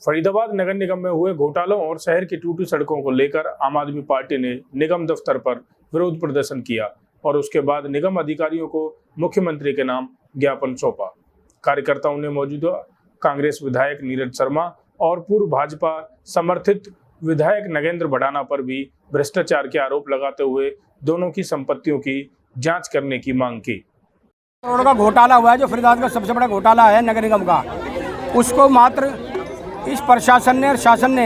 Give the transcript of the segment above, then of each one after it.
फरीदाबाद नगर निगम में हुए घोटालों और शहर की टूटी सड़कों को लेकर आम आदमी पार्टी ने निगम दफ्तर पर विरोध प्रदर्शन किया और उसके बाद निगम अधिकारियों को मुख्यमंत्री के नाम ज्ञापन सौंपा। कार्यकर्ताओं ने मौजूदा कांग्रेस विधायक नीरज शर्मा और पूर्व भाजपा समर्थित विधायक नगेंद्र भड़ाना पर भी भ्रष्टाचार के आरोप लगाते हुए दोनों की संपत्तियों की जांच करने की मांग की। करोड़ का घोटाला हुआ है, जो फरीदाबाद का सबसे बड़ा घोटाला है नगर निगम का, उसको मात्र इस प्रशासन ने और शासन ने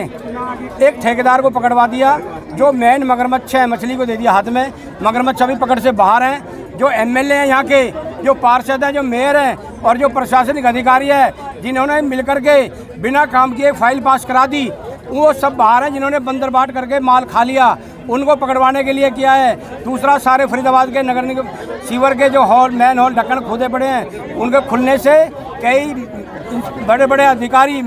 एक ठेकेदार को पकड़वा दिया। जो मेन मगरमच्छ है मछली को दे दिया हाथ में। मगरमच्छ अभी पकड़ से बाहर हैं। जो एमएलए हैं यहाँ के, जो पार्षद हैं, जो मेयर हैं और जो प्रशासनिक अधिकारी है जिन्होंने मिलकर के बिना काम किए फाइल पास करा दी, वो सब बाहर हैं। जिन्होंने बंदर बाट करके माल खा लिया, उनको पकड़वाने के लिए किया है। दूसरा, सारे फरीदाबाद के नगर निगम सीवर के जो हॉल मेन हॉल ढक्कन खोदे पड़े हैं, उनके खुलने से कई बड़े बड़े अधिकारी,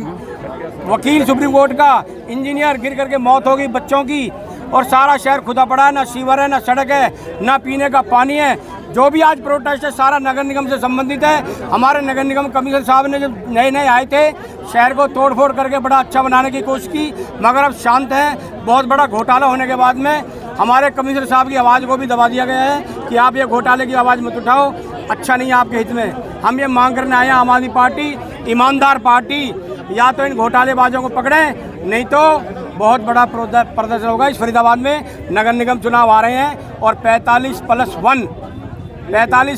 वकील, सुप्रीम कोर्ट का इंजीनियर गिर करके मौत हो गई बच्चों की। और सारा शहर खुदा पड़ा है, ना सीवर है, ना सड़क है, ना पीने का पानी है। जो भी आज प्रोटेस्ट है सारा नगर निगम से संबंधित है। हमारे नगर निगम कमिश्नर साहब ने जब नए आए थे, शहर को तोड़फोड़ करके बड़ा अच्छा बनाने की कोशिश की, मगर अब शांत है। बहुत बड़ा घोटाला होने के बाद में हमारे कमिश्नर साहब की आवाज़ को भी दबा दिया गया है कि आप ये घोटाले की आवाज़ मत उठाओ, अच्छा नहीं है आपके हित में। हम ये मांग करने आए हैं, आम आदमी पार्टी ईमानदार पार्टी या तो इन घोटालेबाजों को पकड़ें, नहीं तो बहुत बड़ा प्रदर्शन होगा। इस फरीदाबाद में नगर निगम चुनाव आ रहे हैं और 45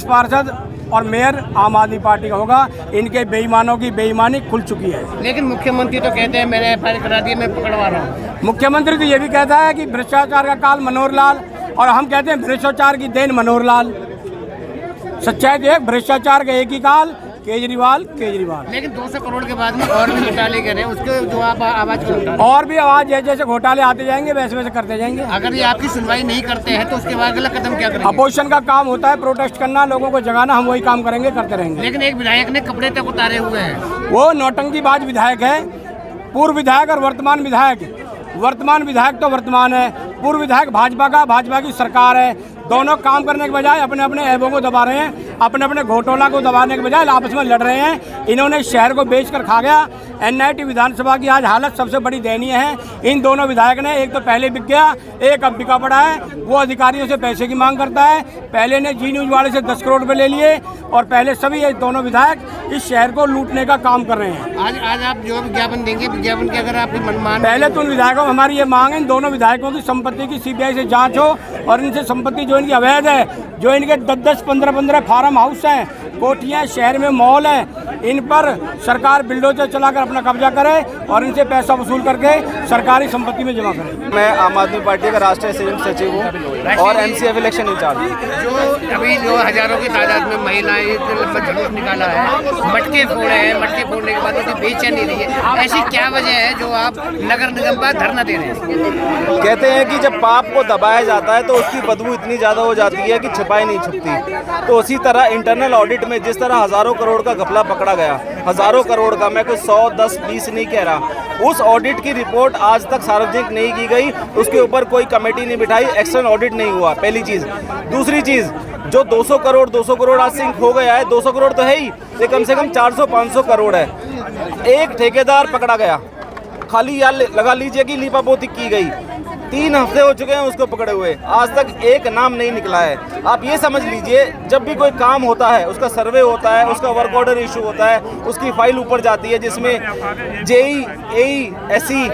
पार्षद और मेयर आम आदमी पार्टी का होगा। इनके बेईमानों की बेईमानी खुल चुकी है। लेकिन मुख्यमंत्री तो कहते हैं मैंने एफआईआर करा दी, मैं पकड़वा रहा हूँ। मुख्यमंत्री तो ये भी कहता है कि भ्रष्टाचार का काल मनोहर लाल, और हम कहते हैं भ्रष्टाचार की देन मनोहर लाल। सच्चाई तो एक, भ्रष्टाचार का एक ही काल केजरीवाल। लेकिन 200 करोड़ के बाद में और भी घोटाले कर रहे हैं, उसके जो आप आवाज को और भी आवाज जैसे जैसे घोटाले आते जाएंगे वैसे वैसे करते जाएंगे। अगर ये आपकी सुनवाई नहीं करते हैं तो उसके बाद अगला कदम क्या करेंगे? अपोजिशन का काम होता है प्रोटेस्ट करना, लोगों को जगाना, हम वही काम करेंगे, करते रहेंगे। लेकिन एक विधायक ने कपड़े तक उतारे हुए हैं। वो नौटंकीबाज विधायक है। पूर्व विधायक और वर्तमान विधायक। वर्तमान विधायक तो वर्तमान है, पूर्व विधायक भाजपा की सरकार है। दोनों काम करने के बजाय अपने अपने ऐबों को दबा रहे हैं, अपने अपने घोटाला को दबाने के बजाय आपस में लड़ रहे हैं। इन्होंने शहर को बेच कर खा गया। एनआईटी विधानसभा की आज हालत सबसे बड़ी दयनीय है। इन दोनों विधायक ने, एक तो पहले बिक गया, एक अब बिका पड़ा है। वो अधिकारियों से पैसे की मांग करता है। पहले ने जी न्यूज वाले से 10 करोड़ रुपये ले लिए और पहले सभी ये दोनों विधायक इस शहर को लूटने का काम कर रहे हैं। आज आप जो विज्ञापन देंगे, विज्ञापन की अगर आपकी मनमान, पहले तो उन विधायकों, हमारी ये मांग है इन दोनों विधायकों की संपत्ति की सीबीआई से जांच हो और इनसे संपत्ति जो इनकी अवैध है, जो इनके 10-10, 15-15 फार्म हाउस हैं, कोठियाँ, शहर में मॉल हैं, इन पर सरकार बिल्डोजर चलाकर अपना कब्जा करे और इनसे पैसा वसूल करके सरकारी संपत्ति में जमा करे। मैं आम आदमी पार्टी का राष्ट्रीय संयुक्त सचिव हूँ और एमसीएफ इलेक्शन इंचार्ज। जो अभी जो हजारों की तादाद में महिलाएं लंबा जुलूस निकाला है, मटके फोड़े हैं, मटके फोड़ने के बाद उनकी बेचैनी रही है, ऐसी क्या वजह है जो आप नगर निगम पर धरना दे रहे हैं? कहते हैं कि जब पाप को दबाया जाता है तो उसकी बदबू इतनी ज़्यादा हो जाती है कि छिपाई नहीं छुपती। तो उसी तरह इंटरनल ऑडिट में जिस तरह हज़ारों करोड़ का घपला पकड़ा गया, हज़ारों करोड़ का, मैं कोई 100, 10, 20 नहीं कह रहा, उस ऑडिट की रिपोर्ट आज तक सार्वजनिक नहीं की गई। उसके ऊपर कोई कमेटी नहीं बिठाई, एक्सटर्नल ऑडिट नहीं हुआ, पहली चीज़। दूसरी चीज़, जो 200 करोड़ आज सिंक हो गया है, 200 करोड़ तो है ही, ये कम से कम 400-500 करोड़ है। एक ठेकेदार पकड़ा गया, खाली यार लगा लीजिए कि लीपापोती की गई। 3 हफ्ते हो चुके हैं उसको पकड़े हुए, आज तक एक नाम नहीं निकला है। आप ये समझ लीजिए, जब भी कोई काम होता है, उसका सर्वे होता है, उसका वर्क ऑर्डर इशू होता है, उसकी फाइल ऊपर जाती है जिसमें जेई, एई, एसई,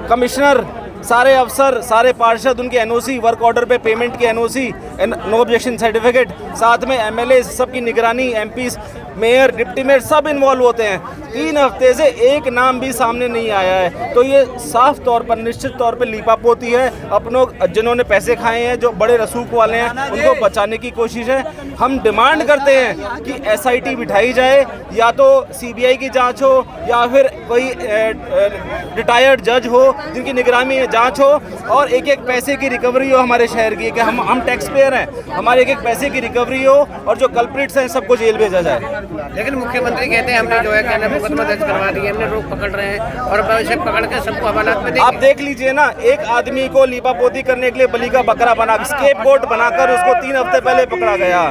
कमिश्नर, सारे अफसर, सारे पार्षद, उनके एनओसी, वर्क ऑर्डर पे पेमेंट की एनओसी, नो ऑब्जेक्शन सर्टिफिकेट, साथ में एमएलए, सबकी निगरानी, एमपी, मेयर, डिप्टी मेयर सब इन्वॉल्व होते हैं। 3 हफ्ते से एक नाम भी सामने नहीं आया है। तो ये साफ तौर पर, निश्चित तौर पर लीपापोती है। अपनों जिन्होंने पैसे खाए हैं, जो बड़े रसूख वाले हैं, उनको बचाने की कोशिश है। हम डिमांड करते हैं कि एसआईटी बिठाई जाए, या तो सीबीआई की जांच हो या फिर कोई रिटायर्ड जज हो जिनकी निगरानी में जांच हो, और एक एक पैसे की रिकवरी हो हमारे शहर की, कि हम टैक्स पेयर हैं, हमारे एक एक पैसे की रिकवरी हो और जो कल्प्रिट्स हैं सबको जेल भेजा जाए। लेकिन मुख्यमंत्री कहते हैं हमने जो है कहना मुकदमा दर्ज करवा दिया, हमने लोग पकड़ रहे हैं और वैसे पकड़ के सबको हवालात में देंगे। आप देख लीजिए ना, एक आदमी को लीपापोती करने के लिए बलि का बकरा बना, स्केपगोट बनाकर उसको 3 हफ्ते पहले पकड़ा गया,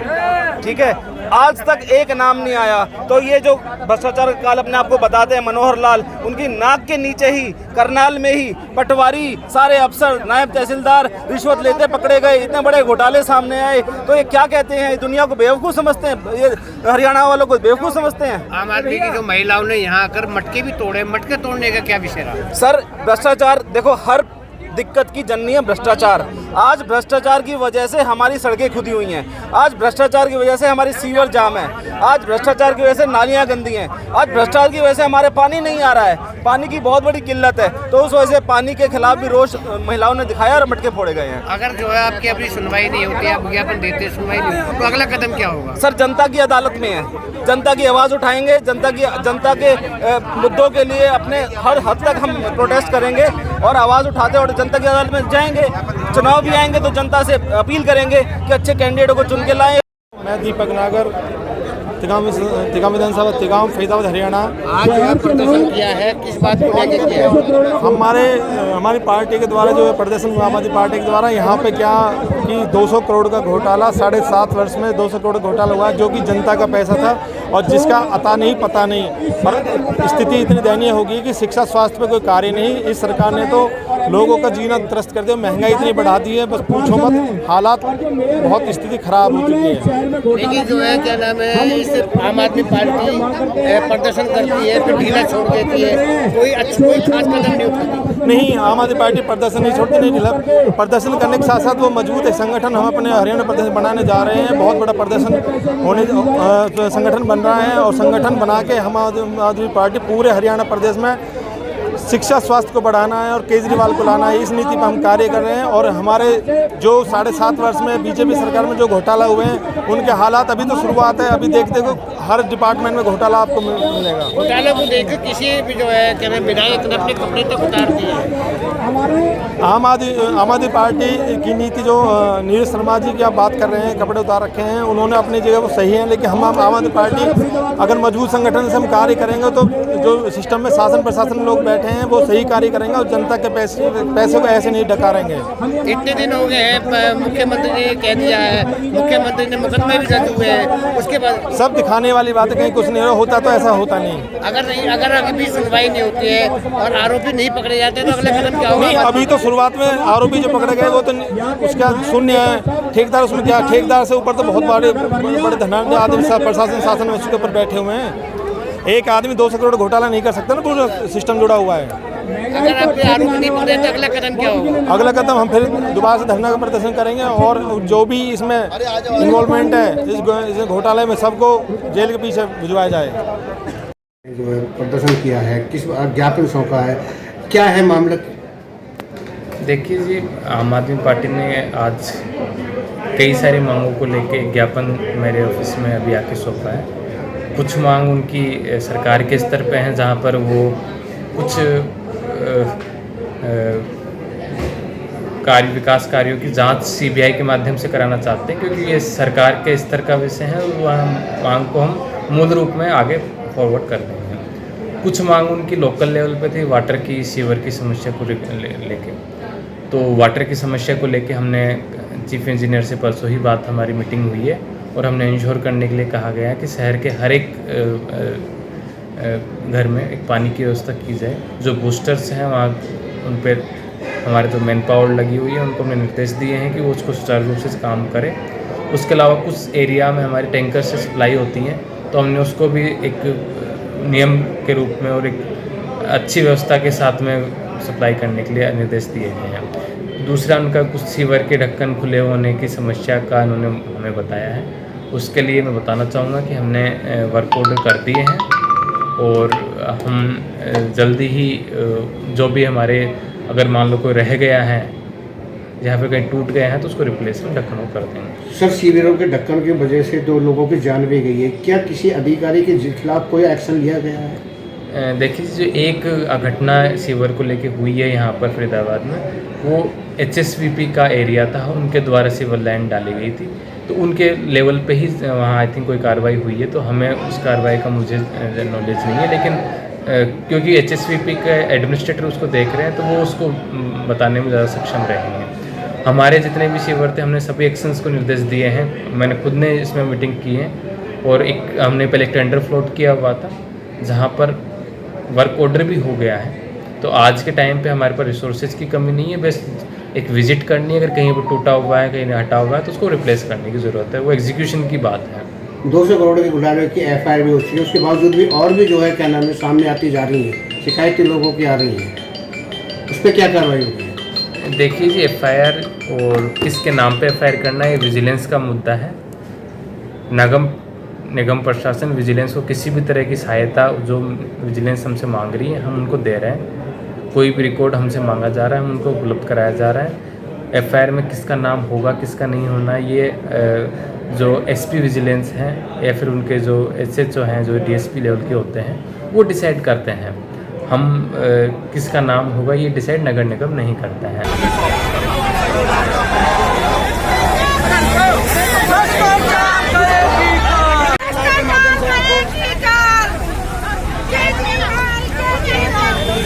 ठीक है। आज तक एक नाम नहीं आया। तो ये जो भ्रष्टाचार का काल अपने आप को बताते हैं मनोहर लाल, उनकी नाक के नीचे ही करनाल में ही पटवारी, सारे अफसर, नायब तहसीलदार रिश्वत लेते पकड़े गए, इतने बड़े घोटाले सामने आए। तो ये क्या कहते हैं, दुनिया को बेवकूफ़ समझते हैं, ये हरियाणा वालों को बेवकूफ़ समझते हैं। आम आदमी की जो महिलाओं ने यहाँ आकर मटके भी तोड़े, मटके तोड़ने का क्या विषय रहा? सर भ्रष्टाचार देखो, हर दिक्कत की जननी है भ्रष्टाचार। आज भ्रष्टाचार की वजह से हमारी सड़कें खुदी हुई हैं, आज भ्रष्टाचार की वजह से हमारी सीवर जाम है, आज भ्रष्टाचार की वजह से नालियां गंदी हैं, आज भ्रष्टाचार की वजह से हमारे पानी नहीं आ रहा है, पानी की बहुत बड़ी किल्लत है। तो उस वजह से पानी के खिलाफ भी रोष महिलाओं ने दिखाया और मटके फोड़े गए हैं। अगर जो है आपकी अपनी सुनवाई नहीं होती, आप विज्ञापन देते, सुनवाई नहीं होती, तो अगला कदम क्या होगा? सर जनता की अदालत में है, जनता की आवाज़ उठाएंगे, जनता के मुद्दों के लिए अपने हर हद तक हम प्रोटेस्ट करेंगे और आवाज़ उठाते और जनता की अदालत में जाएंगे। चुनाव भी आएंगे तो जनता से अपील करेंगे कि अच्छे कैंडिडेटों को चुन के लाएं। मैं दीपक नागर, तिगाम विधानसभा, तिगाम, फरीदाबाद, हरियाणा। आज जो है प्रदर्शन किया है, किस बात को लेकर किया है? हमारी पार्टी के द्वारा जो है प्रदर्शन हुआ, आम आदमी पार्टी के द्वारा यहाँ पे क्या कि 200 करोड़ का घोटाला, 7.5 वर्ष में 200 करोड़ का घोटाला हुआ, जो कि जनता का पैसा था और जिसका अता नहीं पता नहीं। पर स्थिति इतनी दयनीय होगी कि शिक्षा स्वास्थ्य पे कोई कार्य नहीं। इस सरकार ने तो लोगों का जीना त्रस्त कर दिया, महंगाई इतनी बढ़ा दी है, बस पूछो मत, हालात बहुत स्थिति खराब हो चुकी है। लेकिन जो है क्या नाम है, आम आदमी पार्टी प्रदर्शन करती है फिर ढीला छोड़ देती है, कोई खास कदम नहीं उठाती? नहीं, आम आदमी पार्टी प्रदर्शन नहीं छोड़ती, नहीं ढीला। प्रदर्शन करने के साथ साथ वो मजबूत है संगठन। हम अपने हरियाणा प्रदर्शन बनाने जा रहे हैं, बहुत बड़ा प्रदर्शन होने संगठन बन रहा है और संगठन बना के हम आदमी पार्टी पूरे हरियाणा प्रदेश में शिक्षा स्वास्थ्य को बढ़ाना है और केजरीवाल को लाना है, इस नीति पर हम कार्य कर रहे हैं। और हमारे जो 7.5 वर्ष में बीजेपी सरकार में जो घोटाला हुए हैं, उनके हालात अभी तो शुरुआत है, अभी देखते हो हर डिपार्टमेंट में घोटाला आपको मिलेगा। घोटाले को देख किसी भी जो है क्या नाम विधायक ने अपने कपड़े तक उतार दिए हैं। आम आदमी पार्टी की नीति जो नीरज शर्मा जी की आप बात कर रहे हैं, कपड़े उतार रखे हैं, उन्होंने अपनी जगह वो सही है। लेकिन हम आम आदमी पार्टी अगर मजबूत संगठन से हम कार्य करेंगे तो जो सिस्टम में शासन प्रशासन लोग बैठे हैं वो सही कार्य करेंगे और जनता के पैसों को ऐसे नहीं डकारेंगे। इतने दिन हो गए हैं, मुख्यमंत्री ने कह दिया है, मुख्यमंत्री ने मुकदमे भी दर्ज हुए हैं, उसके बाद सब दिखाने वाली बात है, कहीं कुछ नहीं होता तो ऐसा होता नहीं। अगर अभी सुनवाई नहीं होती है और आरोपी नहीं पकड़े जाते तो अगला कदम क्या होगा? नहीं, अभी तो शुरुआत में आरोपी जो पकड़े गए वो तो उसका शून्य है। ठेकेदार उसमें क्या, ठेकेदार से ऊपर तो बहुत बड़े धनाढ्य आदमी प्रशासन शासन में उसके ऊपर बैठे हुए हैं। एक आदमी 200 करोड़ घोटाला नहीं कर सकता ना, पूरा सिस्टम जुड़ा हुआ है। अगर आपके आरोपी नहीं पकड़े तो अगला कदम क्या होगा? अगला कदम हम फिर दोबारा से धरना का प्रदर्शन करेंगे और जो भी इसमें इन्वॉल्वमेंट है इस घोटाले में सबको जेल के पीछे भिजवाया जाए। जो है प्रदर्शन किया है, किस ज्ञापन सौंपा है, क्या है मामला? देखिए जी, आम आदमी पार्टी ने आज कई सारी मांगों को लेके ज्ञापन मेरे ऑफिस में अभी आके सौंपा है। कुछ मांग उनकी सरकार के स्तर पे हैं, जहाँ पर वो कुछ विकास कार्यों की जांच सीबीआई के माध्यम से कराना चाहते हैं, क्योंकि ये सरकार के स्तर का विषय है। वह मांग को हम मूल रूप में आगे फॉरवर्ड कर देंगे। कुछ मांग उनकी लोकल लेवल पे थी, वाटर की, सीवर की समस्या को लेके। तो वाटर की समस्या को लेके हमने चीफ इंजीनियर से परसों ही बात हमारी मीटिंग हुई है और हमने इंश्योर करने के लिए कहा गया है कि शहर के हर एक घर में एक पानी की व्यवस्था की जाए। जो बूस्टर्स हैं वहाँ उन पर हमारे जो मैन पावर लगी हुई है उनको हमने निर्देश दिए हैं कि वो उसको सुचारू रूप से काम करें। उसके अलावा कुछ एरिया में हमारे टैंकर से सप्लाई होती हैं, तो हमने उसको भी एक नियम के रूप में और एक अच्छी व्यवस्था के साथ में सप्लाई करने के लिए निर्देश दिए गए हैं। दूसरा, उनका कुछ सीवर के ढक्कन खुले होने की समस्या का उन्होंने हमें बताया है। उसके लिए मैं बताना चाहूँगा कि हमने वर्क ऑर्डर कर दिए हैं और हम जल्दी ही जो भी हमारे अगर मान लो कोई रह गया है, जहाँ पे कहीं टूट गया है, तो उसको रिप्लेसमेंट ढक्कनों कर देंगे। सर, सीवरों के ढक्कन की वजह से 2 लोगों की जान भी गई है, क्या किसी अधिकारी के खिलाफ कोई एक्शन लिया गया है? देखिए, जो एक घटना सीवर को लेके हुई है यहाँ पर फरीदाबाद में, वो HSVP का एरिया था, उनके द्वारा सीवर लाइन डाली गई थी, तो उनके लेवल पे ही वहाँ आई थिंक कोई कार्रवाई हुई है। तो हमें उस कार्रवाई का मुझे नॉलेज नहीं है, लेकिन क्योंकि HSVP के एडमिनिस्ट्रेटर उसको देख रहे हैं तो वो उसको बताने में ज़्यादा सक्षम रहेंगे। हमारे जितने भी सीवर थे हमने सभी एक्शंस को निर्देश दिए हैं, मैंने खुद ने इसमें मीटिंग की है और एक हमने पहले टेंडर फ्लोट किया हुआ था जहाँ पर वर्क ऑर्डर भी हो गया है। तो आज के टाइम पे हमारे पास रिसोर्सेज की कमी नहीं है, बस एक विजिट करनी है, अगर कहीं पर टूटा हुआ है, कहीं हटा हुआ है तो उसको रिप्लेस करने की ज़रूरत है, वो एग्जीक्यूशन की बात है। 200 करोड़ के घोटाले की FIR भी हो चुकी है, उसके बावजूद भी और भी जो है क्या नाम है सामने आती जा रही है, शिकायतें लोगों की आ रही हैं, उस पर क्या कार्रवाई होगी? देखिए जी, FIR और किसके नाम पे FIR करना है, ये विजिलेंस का मुद्दा है। निगम प्रशासन विजिलेंस को किसी भी तरह की सहायता जो विजिलेंस हमसे मांग रही है हम उनको दे रहे हैं। कोई भी रिकॉर्ड हमसे मांगा जा रहा है हम उनको उपलब्ध कराया जा रहा है। FIR में किसका नाम होगा किसका नहीं होना, ये जो SP विजिलेंस हैं या फिर उनके जो SHO हैं, जो DSP लेवल के होते हैं, वो डिसाइड करते हैं। हम किसका नाम होगा ये डिसाइड नगर निगम नहीं करते हैं।